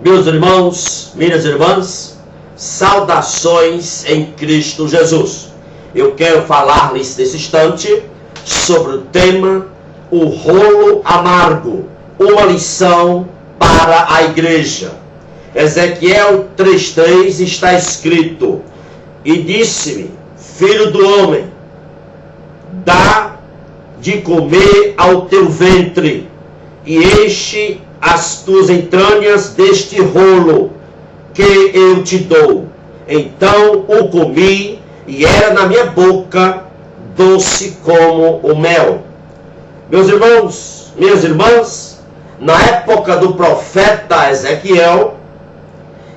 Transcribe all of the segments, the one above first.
Meus irmãos, minhas irmãs, saudações em Cristo Jesus. Eu quero falar-lhes nesse instante sobre o tema o rolo amargo, uma lição para a igreja. Ezequiel 3:3 está escrito: e disse-me, filho do homem, dá de comer ao teu ventre e enche as tuas entranhas deste rolo que eu te dou. Então o comi e era na minha boca doce como o mel. Meus irmãos, minhas irmãs, na época do profeta Ezequiel,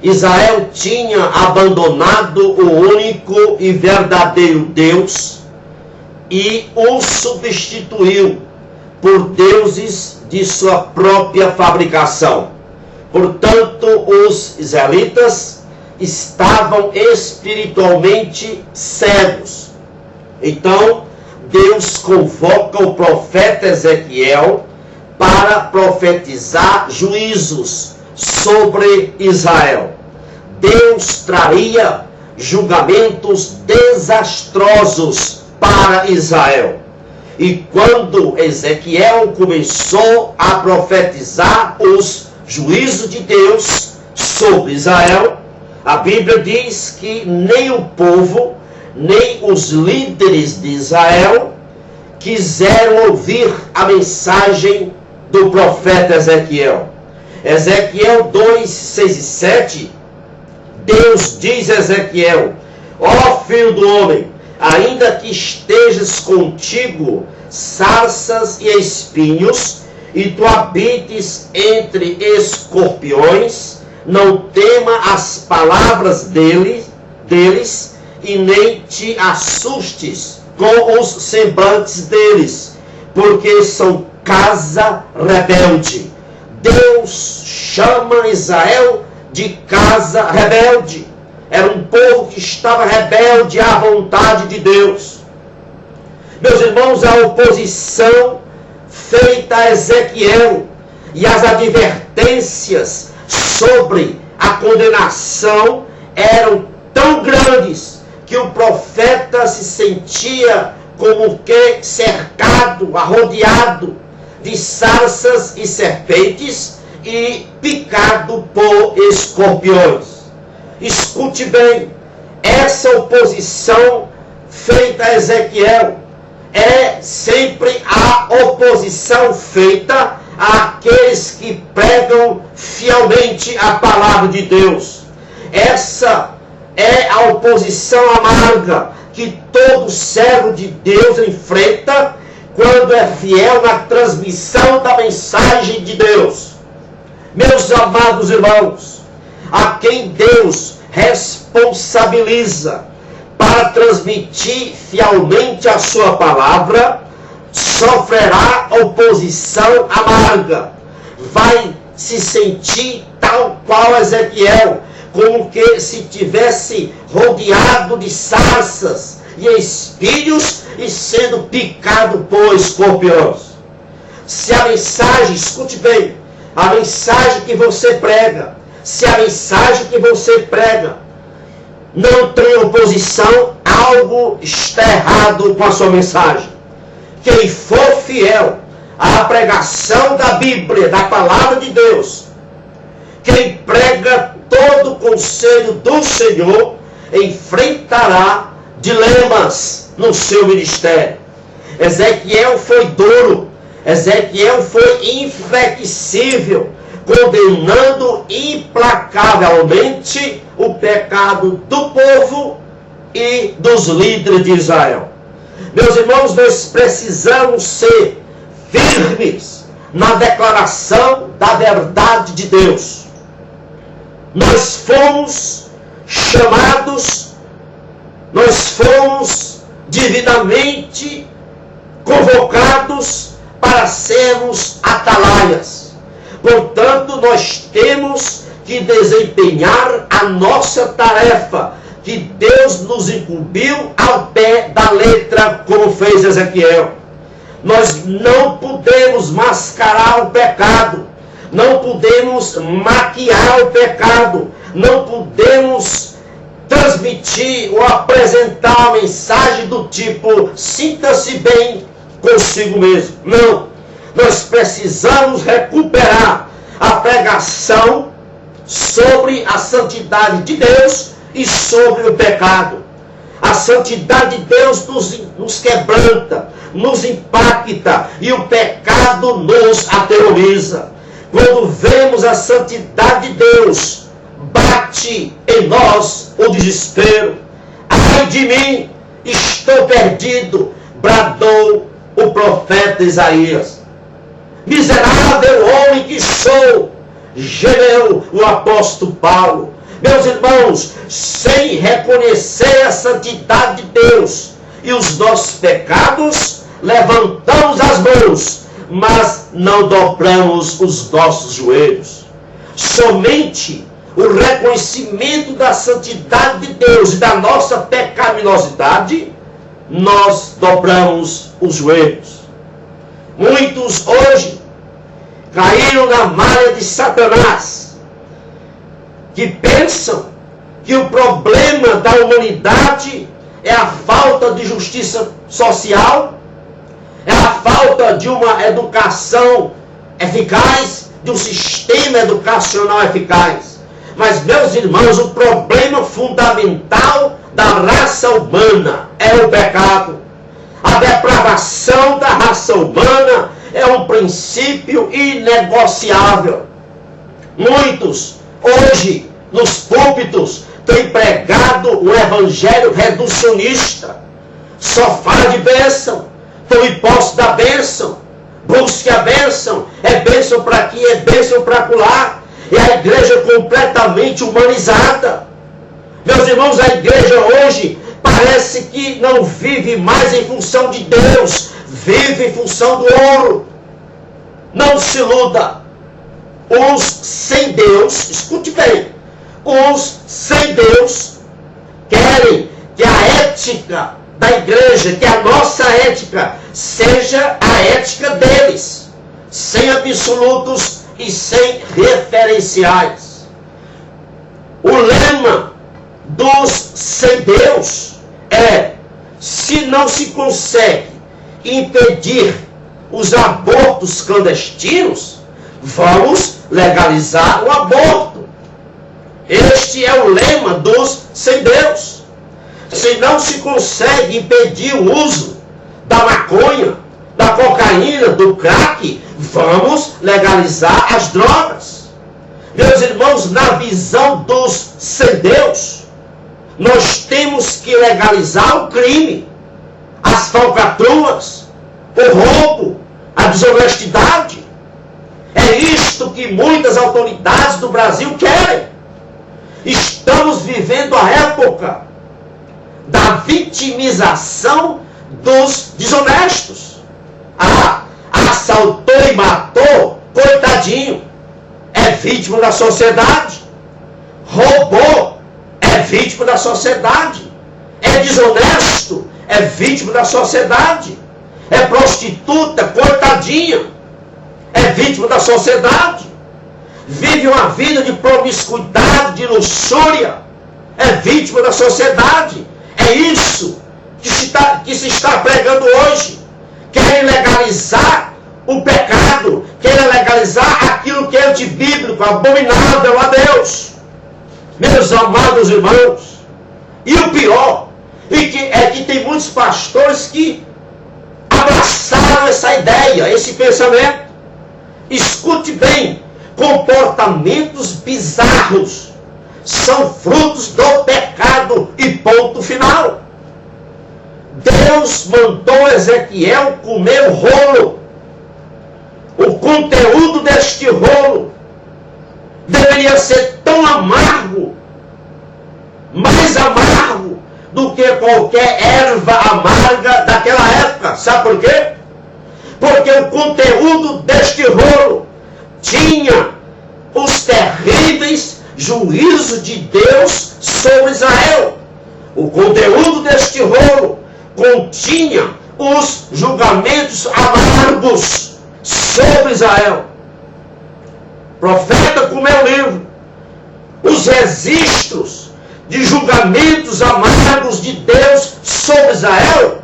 Israel tinha abandonado o único e verdadeiro Deus e o substituiu por deuses de sua própria fabricação. Portanto, os israelitas estavam espiritualmente cegos. Então, Deus convoca o profeta Ezequiel para profetizar juízos sobre Israel. Deus traria julgamentos desastrosos para Israel. E quando Ezequiel começou a profetizar os juízos de Deus sobre Israel, a Bíblia diz que nem o povo, nem os líderes de Israel quiseram ouvir a mensagem do profeta Ezequiel. Ezequiel 2, 6 e 7, Deus diz a Ezequiel: ó filho do homem, ainda que estejas contigo sarças e espinhos, e tu habites entre escorpiões, não tema as palavras deles, e nem te assustes com os semblantes deles, porque são casa rebelde. Deus chama Israel de casa rebelde. Era um povo que estava rebelde à vontade de Deus. Meus irmãos, a oposição feita a Ezequiel e as advertências sobre a condenação eram tão grandes que o profeta se sentia como que cercado, arrodeado de sarças e serpentes e picado por escorpiões. Escute bem, essa oposição feita a Ezequiel é sempre a oposição feita àqueles que pregam fielmente a palavra de Deus. Essa é a oposição amarga que todo servo de Deus enfrenta quando é fiel na transmissão da mensagem de Deus. Meus amados irmãos, a quem Deus responsabiliza para transmitir fielmente a sua palavra, sofrerá oposição amarga. Vai se sentir tal qual Ezequiel, como que se tivesse rodeado de sarças e espinhos e sendo picado por escorpiões. Se a mensagem, escute bem, a mensagem que você prega, se a mensagem que você prega não tem oposição, algo está errado com a sua mensagem. Quem for fiel à pregação da Bíblia, da palavra de Deus, quem prega todo o conselho do Senhor, enfrentará dilemas no seu ministério. Ezequiel foi duro, Ezequiel foi inflexível, condenando implacavelmente o pecado do povo e dos líderes de Israel. Meus irmãos, nós precisamos ser firmes na declaração da verdade de Deus. Nós fomos chamados, nós fomos divinamente convocados para sermos atalaias. Portanto, nós temos que desempenhar a nossa tarefa que Deus nos incumbiu ao pé da letra, como fez Ezequiel. Nós não podemos mascarar o pecado, não podemos maquiar o pecado, não podemos transmitir ou apresentar a mensagem do tipo, sinta-se bem consigo mesmo. Não, nós precisamos recuperar a pregação sobre a santidade de Deus e sobre o pecado. A santidade de Deus nos quebranta, nos impacta e o pecado nos aterroriza. Quando vemos a santidade de Deus, bate em nós o desespero. Ai de mim, estou perdido, bradou o profeta Isaías. Miserável homem que sou, gemeu o apóstolo Paulo. Meus irmãos, sem reconhecer a santidade de Deus e os nossos pecados, levantamos as mãos, mas não dobramos os nossos joelhos. Somente o reconhecimento da santidade de Deus e da nossa pecaminosidade, nós dobramos os joelhos. Muitos hoje caíram na malha de Satanás, que pensam que o problema da humanidade é a falta de justiça social, é a falta de uma educação eficaz, de um sistema educacional eficaz. Mas, meus irmãos, o problema fundamental da raça humana é o pecado. A depravação da raça humana é um princípio inegociável. Muitos, hoje, nos púlpitos, têm pregado um evangelho reducionista. Só fala de bênção, tome posse da bênção, busque a bênção, é bênção para aqui, é bênção para acolá. É a igreja completamente humanizada. Meus irmãos, a igreja hoje parece que não vive mais em função de Deus, vive em função do ouro. Não se iluda. Os sem Deus, escute bem, os sem Deus querem que a ética da igreja, que a nossa ética seja a ética deles, sem absolutos e sem referenciais. O lema dos sem Deus é: se não se consegue impedir os abortos clandestinos, vamos legalizar o aborto. Este é o lema dos sem Deus. Se não se consegue impedir o uso da maconha, da cocaína, do crack, vamos legalizar as drogas. Meus irmãos, na visão dos sem Deus, nós temos que legalizar o crime, as falcatruas, o roubo, a desonestidade. É isto que muitas autoridades do Brasil querem. Estamos vivendo a época da vitimização dos desonestos. Assaltou e matou, coitadinho, é vítima da sociedade. Roubou, é vítima da sociedade. É desonesto, é vítima da sociedade. É prostituta, coitadinha, é vítima da sociedade. Vive uma vida de promiscuidade, de luxúria, é vítima da sociedade. É isso que se está pregando hoje. Querem legalizar o pecado, querem legalizar aquilo que é antibíblico, abominável a Deus. Meus amados irmãos, e o pior é que tem muitos pastores que abraçaram essa ideia, esse pensamento. Escute bem, comportamentos bizarros são frutos do pecado e ponto final. Deus mandou Ezequiel comer o rolo. O conteúdo deste rolo deveria ser tão amargo, mais amargo do que qualquer erva amarga daquela época. Sabe por quê? Porque o conteúdo deste rolo tinha os terríveis juízos de Deus sobre Israel. O conteúdo deste rolo continha os julgamentos amargos sobre Israel. profeta com meu livro, os registros de julgamentos amargos de Deus sobre Israel,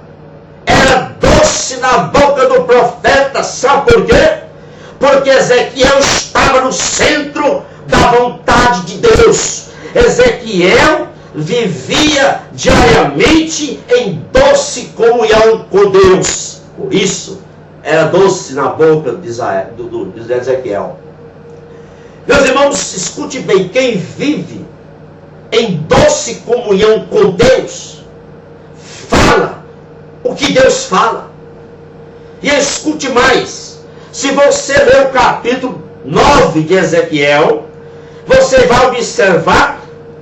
era doce na boca do profeta. Sabe por quê? Porque Ezequiel estava no centro da vontade de Deus. Ezequiel vivia diariamente em doce comunhão com Deus. Por isso, era doce na boca de Ezequiel. Meus irmãos, escute bem, quem vive em doce comunhão com Deus, fala o que Deus fala. E escute mais, se você ler o capítulo 9 de Ezequiel, você vai observar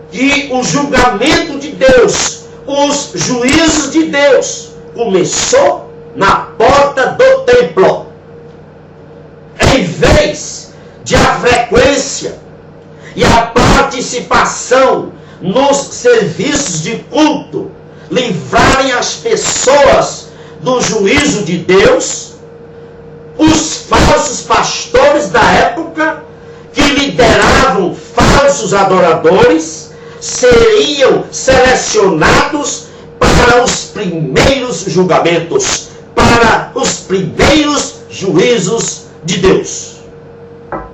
que o julgamento de Deus, os juízos de Deus, começou na porta do templo. Em vez de a frequência e a participação nos serviços de culto livrarem as pessoas do juízo de Deus, os falsos pastores da época, que lideravam falsos adoradores, seriam selecionados para os primeiros julgamentos, para os primeiros juízos de Deus.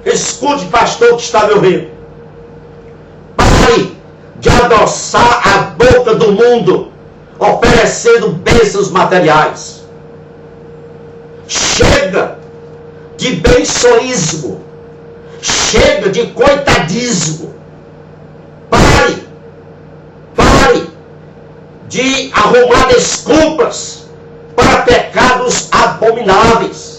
Escute, pastor que está me ouvindo. Pare de adoçar a boca do mundo, oferecendo bênçãos materiais. Chega de bençoísmo. Chega de coitadismo. Pare de arrumar desculpas para pecados abomináveis.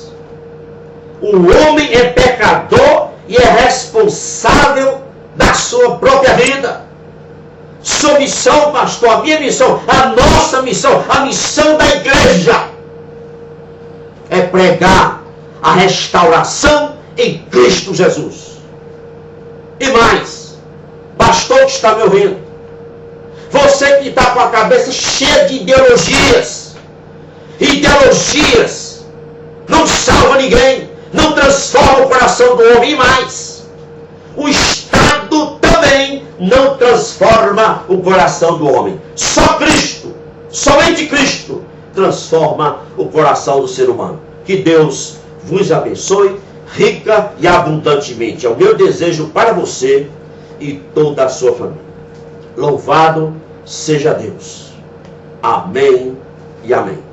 O homem é pecador e é responsável da sua própria vida. Sua missão, pastor, a minha missão, a nossa missão, a missão da igreja é pregar a restauração em Cristo Jesus. E mais, pastor que está me ouvindo, você que está com a cabeça cheia de ideologias não salva ninguém, não transforma o coração do homem. E mais, o Estado também não transforma o coração do homem. Só Cristo, somente Cristo, transforma o coração do ser humano. Que Deus vos abençoe rica e abundantemente. É o meu desejo para você e toda a sua família. Louvado seja Deus. Amém e amém.